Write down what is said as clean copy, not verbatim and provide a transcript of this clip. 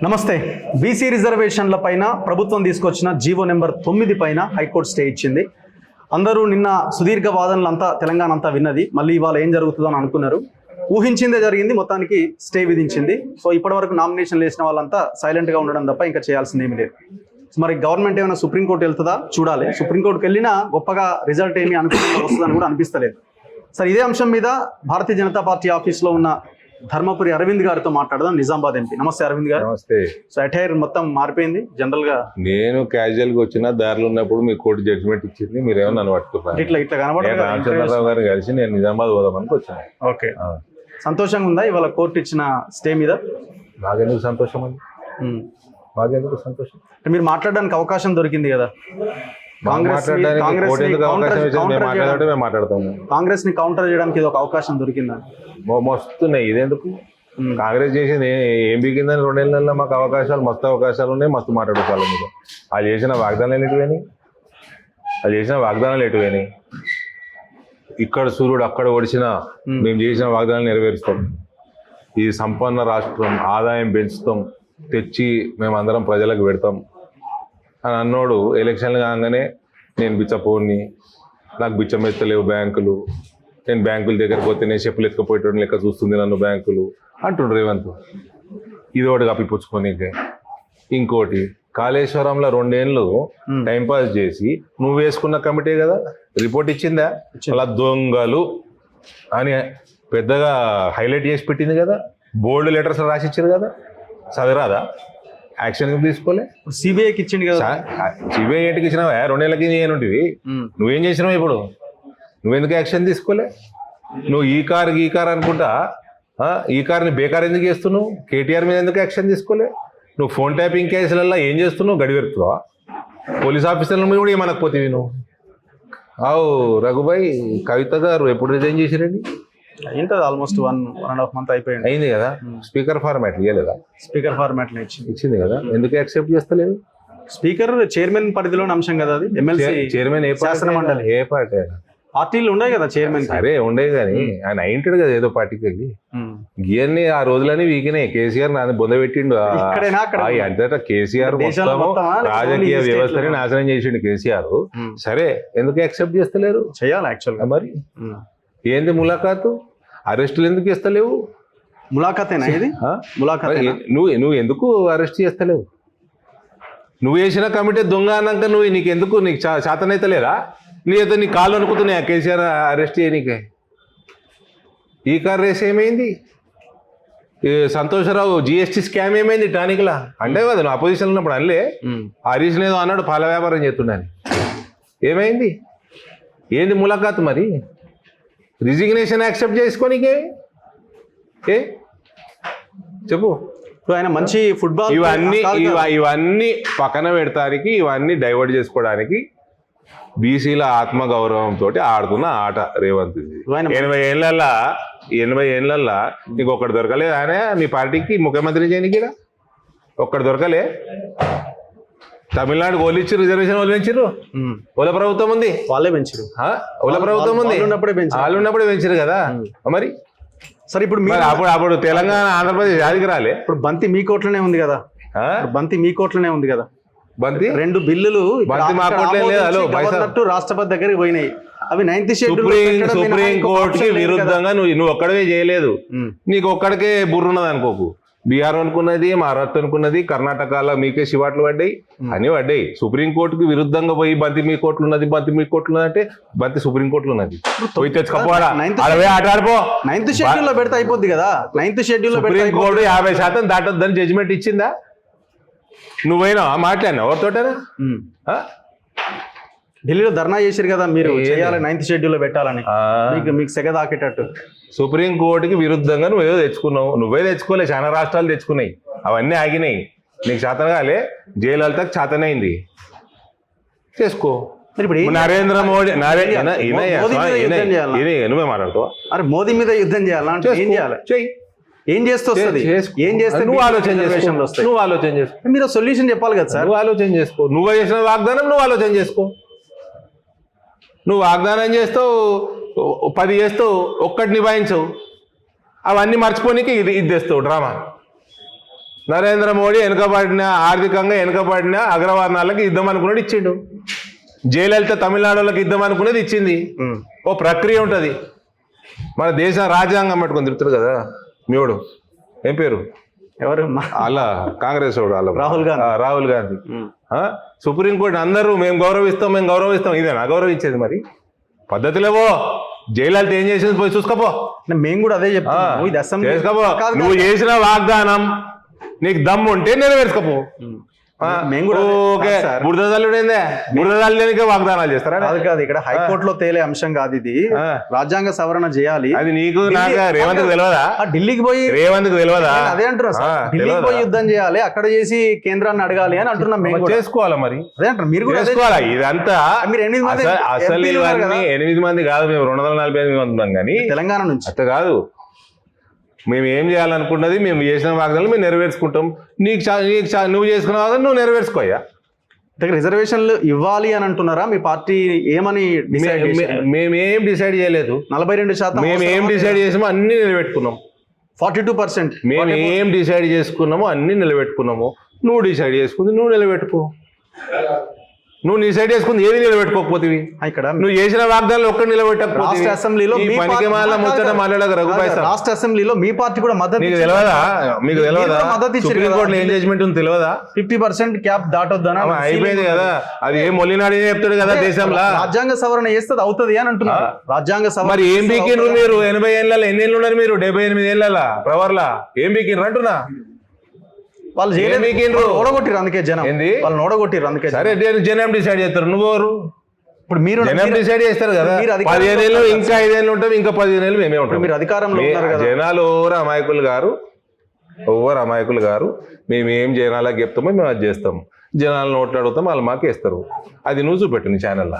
నమస్తే. బీసీ రిజర్వేషన్ల పైన ప్రభుత్వం తీసుకొచ్చిన జీవో నెంబర్ 9 పైన హైకోర్టు స్టే ఇచ్చింది. అందరూ నిన్న సుదీర్ఘ వాదనలంతా తెలంగాణ అంతా విన్నది. మళ్ళీ ఇవాళ ఏం జరుగుతుందో అని అనుకున్నారు. ఊహించిందే జరిగింది. మొత్తానికి స్టే విధించింది. సో ఇప్పటివరకు నామినేషన్లు వేసిన వాళ్ళంతా సైలెంట్గా ఉండడం తప్ప ఇంకా చేయాల్సింది ఏమీ లేదు. మరి గవర్నమెంట్ ఏమైనా సుప్రీంకోర్టు వెళ్తుందా చూడాలి. సుప్రీంకోర్టుకి వెళ్ళినా గొప్పగా రిజల్ట్ ఏమి అనుకుంటే వస్తుందని కూడా అనిపిస్తలేదు. సరే, ఇదే అంశం మీద భారతీయ జనతా పార్టీ ఆఫీస్లో ఉన్న ధర్మపురి అరవింద్ గారితో మాట్లాడదాం. నిజామాబాద్ ఎంపీ. నమస్తే అరవింద్ గారు. నమస్తే. సో అటైర్ మొత్తం మారిపోయింది జనరల్ గా. నేను క్యాజువల్ గా వచ్చిన దారిలో ఉన్నప్పుడు మీ కోర్టు జడ్జిమెంట్ ఇచ్చింది, మీరేమో నన్ను పట్టుకున్నారు. ఇట్లా కనబడదు. రామచంద్రరావు గారు కలిసి నేను నిజామాబాద్ పోదామని వచ్చాను. ఓకే, సంతోషంగా ఉందా ఇవాళ కోర్టు ఇచ్చిన స్టే మీద? మాకెందుకు సంతోషం అండి, మాకెందుకు సంతోషం అంటే మీరు మాట్లాడడానికి అవకాశం దొరికింది కదా. కాంగ్రెస్ ని కౌంటర్ చేయడానికి ఇది ఒక అవకాశం దొరికిందా? మస్తున్నాయి. ఇదేందుకు కాంగ్రెస్ చేసింది ఏం బిగిందని 2 నెలల్లో మాకు అవకాశాలు, మస్తు అవకాశాలు ఉన్నాయి, మస్తు మాట్లాడుకోవాలి. మీరు వాళ్ళు చేసిన వాగ్దానాలు ఎటువైనాయి? ఇక్కడ సూర్యుడు అక్కడ ఒడిచినా మేము చేసిన వాగ్దానాలు నెరవేరుస్తాం. ఈ సంపన్న రాష్ట్రం, ఆదాయం పెంచుతాం, తెచ్చి మేమందరం ప్రజలకు పెడతాం అని అన్నోడు ఎలక్షన్లు కాగానే నేను బిచ్చపోని, నాకు బిచ్చం ఎత్తలేవు బ్యాంకులు, నేను బ్యాంకుల దగ్గరకు పోతే నేను చెప్పులు ఎత్తుకపోయేటోని లెక్క చూస్తుంది నన్ను బ్యాంకులు అంటుండ్రు రేవంత్. ఇది ఒకటి కప్పిపుచ్చుకొని, ఇంకోటి కాళేశ్వరంలో 2 ఏళ్ళు టైంపాస్ చేసి నువ్వు వేసుకున్న కమిటీ కదా రిపోర్ట్ ఇచ్చిందా, అలా దొంగలు అని పెద్దగా హైలైట్ చేసి పెట్టింది కదా, బోల్డ్ లెటర్స్ రాసిచ్చారు కదా, చదిరాదా? యాక్షన్ తీసుకోలే. సిబిఐకి ఇచ్చింది కదా. సిబిఐ ఏంటికి ఇచ్చినావా? 2 ఏళ్ళకి ఏంటివి? నువ్వేం చేసినావు? ఇప్పుడు నువ్వెందుకు యాక్షన్ తీసుకోలే? నువ్వు ఈ కార్ అనుకుంటా ఈ కార్ని బేకార్ ఎందుకు చేస్తున్నావు? కేటీఆర్ మీద ఎందుకు యాక్షన్ తీసుకోలే? నువ్వు ఫోన్ ట్యాపింగ్ కేసులలో ఏం చేస్తున్నావు? గడివెడుతున్నావా? పోలీస్ ఆఫీసర్ల మీద కూడా ఏమనకపోతే నువ్వు. అవు రఘుబాయ్, కవిత గారు ఎప్పుడు రిజైన్ చేసిరండి? ఏంటది ఆల్మోస్ట్ 1.5 మంత్ అయిపోయింది. అయింది కదా. స్పీకర్ ఫార్మాట్ ఇవ్వలేదా? స్పీకర్ ఫార్మాట్ ఇచ్చింది కదా. ఎందుకు యాక్సెప్ట్ చేస్తలేదు? స్పీకర్ చైర్మన్ పరిధిలోని అంశం కదా అది. ఎమ్మెల్సీ చైర్మన్ ఏ శాసన మండలి ఏ పార్టీ? పార్టీలు ఉండే కదా చైర్మన్. సరే ఉండే కానీ ఆయన అయింటాడు కదా ఏదో పార్టీకి వెళ్ళి. గియర్ని ఆ రోజులని వీకినే కేసీఆర్ నా బొందబెట్టిండు. అంతటా కేసీఆర్ మొత్తం రాజకీయ వ్యవస్థని నాశనం చేసిండు కేసీఆర్. సరే, ఎందుకు యాక్సెప్ట్ చేస్తలేరు? చేయాలి యాక్చువల్గా. మరి ఏంది ములాఖాతు? అరెస్టులు ఎందుకు ఇస్తలేవు? ములాఖాతేనా ఇది? ములాఖాత్. నువ్వు ఎందుకు అరెస్ట్ చేస్తలేవు? నువ్వు వేసిన కమిటీ దొంగ అన్నాక నీకు చేతనైతలేదా? నీ కాళ్ళు అనుకుతున్నాయా కేసీఆర్ అరెస్ట్ చేయనీకే? ఈ కార్ రేస్ ఏమైంది? సంతోషరావు జిఎస్టీ స్కామ్ ఏమైంది? టానిక్లా అంటే కదా నువ్వు అపోజిషన్ ఉన్నప్పుడు అల్లే హరీష్ ఏదో అన్నాడు పాల వ్యాపారం చేస్తున్నాను. ఏమైంది? ఏంది ములాఖాత్? మరి రిజిగ్నేషన్ యాక్సెప్ట్ చేసుకోనికే చెప్పు. ఆయన మంచి ఫుట్బాల్ ఇవన్నీ పక్కన పెడతానికి, ఇవన్నీ డైవర్ట్ చేసుకోవడానికి బీసీల ఆత్మగౌరవంతో ఆడుతున్న ఆట రేవంత్. 80 ఏళ్ళల్లా నీకు ఒక్కటి దొరకలేదు ఆయన నీ పార్టీకి ముఖ్యమంత్రి చేయడానికి? ఒక్కటి దొరకలే. తమిళనాడు ఓళ్ళు ఇచ్చారు, రిజర్వేషన్ వాళ్ళు పెంచారు. ఓల ప్రభుత్వం ఉంది, వాళ్ళే పెంచారు. ఓల ప్రభుత్వం ఉంది, వాళ్ళు ఉన్నప్పుడే పెంచారు కదా. మరి సరే, ఇప్పుడు అప్పుడు తెలంగాణ ఆంధ్రప్రదేశ్ యాదికి రాలే. ఇప్పుడు బంతి మీ కోట్లోనే ఉంది కదా. బంతి 2 బిల్లులు రాష్ట్రపతి దగ్గరికి పోయినాయి. అవి 9th షెడ్యూల్ సుప్రీం కోర్టుకి విరుద్ధంగా నువ్వు ఒక్కడవే చేయలేదు. నీకు ఒక్కడికే బుర్రున్నది అనుకోకు. బీహార్ అనుకున్నది, మహారాష్ట్ర అనుకున్నది, కర్ణాటకలో మీకే శివాట్లు పడ్డాయి, అన్ని పడ్డాయి. సుప్రీంకోర్టుకి విరుద్ధంగా పోయి బంతి మీ కోర్టులు ఉన్నది అంటే బంతి సుప్రీంకోర్టులో ఉన్నది. పోయి తెచ్చుకోపోవడా ఆట ఆడిపో. 9th షెడ్యూల్లో పెడితే అయిపోద్ది కదా. 9th షెడ్యూల్లో సుప్రీంకోర్టు 50% దాటొద్దని జడ్జిమెంట్ ఇచ్చిందా? నువ్వైనా మాట్లాడినా ఎవరితోటనా? ఢిల్లీలో ధర్నా చేశారు కదా మీరు, చేయాలి 9th షెడ్యూల్లో పెట్టాలని. మీకు సెగ దాకేటట్టు సుప్రీంకోర్టుకి విరుద్ధంగా నువ్వేదో తెచ్చుకున్నావు. నువ్వే తెచ్చుకోలే, చాలా రాష్ట్రాలు తెచ్చుకున్నాయి, అవన్నీ ఆగినాయి. నీకు చేతన కాలే, జయలలితకు చేతనైంది, చేసుకో. నరేంద్ర మోడీ నువ్వే మాట్లాడుతావా? అరే మోదీ మీద యుద్ధం చేయాలంటే ఏం చేయాలి? ఏం చేస్తే నువ్వు ఆలోచన చేసుకో. మీరు సొల్యూషన్ చెప్పాలి కదా సార్. నువ్వు ఆలోచన చేసుకో. నువ్వు చేసిన వాగ్దానం నువ్వు ఆలోచన చేసుకో. నువ్వు వాగ్దానం చేస్తావు, 10 చేస్తావు, ఒక్కటి నిభాయించవు, అవన్నీ మర్చిపోనీకి ఇది తెస్తావు డ్రామా. నరేంద్ర మోడీ వెనుకబడిన ఆర్థికంగా వెనుకబడిన అగ్రవర్ణాలకు ఇద్దాం అనుకున్నది ఇచ్చిండు. జయలలిత తమిళనాడు వాళ్ళకి ఇద్దాం అనుకునేది ఇచ్చింది. ఓ ప్రక్రియ ఉంటుంది. మన దేశ రాజ్యాంగం పెట్టుకొని తిరుగుతారు కదా మీవాడు, ఏం పేరు ఎవరు అలా కాంగ్రెస్ వాడు అలా రాహుల్ గాంధీ. సుప్రీంకోర్టు అందరూ మేము గౌరవిస్తాం ఇదేనా గౌరవించేది? మరి పద్ధతిలేవో. జయలలిత ఏం చేసింది పోయి చూసుకోపో. మేము కూడా అదే చెప్తాము. ఇది అసెంబ్లీ చేసుకోపో. నువ్వు చేసిన వాగ్దానం నీకు దమ్ము ఉంటే నెరవేర్చుకోపో. మేము కూడా ఓకే. బురదల్లుడైందే, బురదల్లుడికే వాగ్దానాలు చేస్తారా? కాదు ఇక్కడ హైకోర్టులో తేలే అంశం కాదు ఇది. రాజ్యాంగ సవరణ చేయాలి. అది నీకు నాకు రేవంత్ తెలియదా? ఢిల్లీకి పోయి రేవంత్ తెలియదా? అదే అంటున్నా సార్, ఢిల్లీకి పోయి యుద్ధం చేయాలి, అక్కడ చేసి కేంద్రాన్ని అడగాలి అని అంటున్నాం. మేము చేసుకోవాలా? మరి అదే అంటారు మీరు కూడా చేసుకోవాలా? ఇదంతా మీరు 8 మంది అసలు ఇవన్నీ 8 మంది కాదు, మేము 248 మంది ఉన్నాం. కానీ తెలంగాణ నుంచి అట్ట కాదు. మేము ఏం చేయాలనుకున్నది మేము చేసిన వాగ్దానాలు మేము నెరవేర్చుకుంటాం. నువ్వు చేసుకున్న వాగ్దానం నువ్వు నెరవేర్చుకోయా. రిజర్వేషన్లు ఇవ్వాలి అని అంటున్నారా? మీ పార్టీ ఏమని మేమేం డిసైడ్ చేయలేదు. 42% మేము ఏం డిసైడ్ చేసామో అన్ని నిలబెట్టుకున్నాం. 42% మేము ఏం డిసైడ్ చేసుకున్నామో అన్ని నిలబెట్టుకున్నాము. నువ్వు డిసైడ్ చేసుకుంది నువ్వు నిలబెట్టుకో. నువ్వు డిసైడ్ చేసుకుంది ఏది నిలబెట్టుకోకపోతే ఇక్కడ నువ్వు చేసిన వాగ్దానాలు ఒక్కటి నిలబెట్టకపోతే అసెంబ్లీలో రాష్ట్ర అసెంబ్లీలో మీ పార్టీ కూడా మద్దతు నీకు తెలియదా? మీకు తెలియదా? సుప్రీంకోర్టులో ఏం జడ్జ్మెంట్ ఉంది తెలియదా? 50% క్యాప్ దాటొద్దని అయిపోయింది కదా. అది ఏం మొల్లినాడే చెప్తాడు కదా దేశంలో. రాజ్యాంగ సవరణ చేస్తే అవుతుంది అని అంటున్నారు. రాజ్యాంగ సవరణ మరి ఏం బీకిండ్రు మీరు? 80 ఏళ్ళ ఎన్ని ఏళ్ళు ఉన్నారు మీరు? 78 ఏళ్ళ ప్రవర్లా ఏం బీకిండ్రు అంటున్నా? వాళ్ళు ఓడగొట్టిరు అందుకే జనం. వాళ్ళు ఓడగొట్టిరు అందుకే. సరే జనం డిసైడ్ చేస్తారు. నువ్వెవరు? ఇప్పుడు మీరు జనం డిసైడ్ చేస్తారు కదా. 15 ఏళ్ళు ఇంకా 5 ఏళ్ళు ఉంటాం, ఇంకా 15 ఏళ్ళు మేమే ఉంటాం. మీరు అధికారంలో ఉన్నారు కదా. జనాలు ఓవర్ అమాయకులు గారు. మేము ఏం జనాలకు చెప్తామో మేము అది చేస్తాం. జనాలు నోట్లు అడుగుతాం, వాళ్ళు మాకు వేస్తారు. అది నువ్వు చూపెట్టు నీ ఛానల్లో.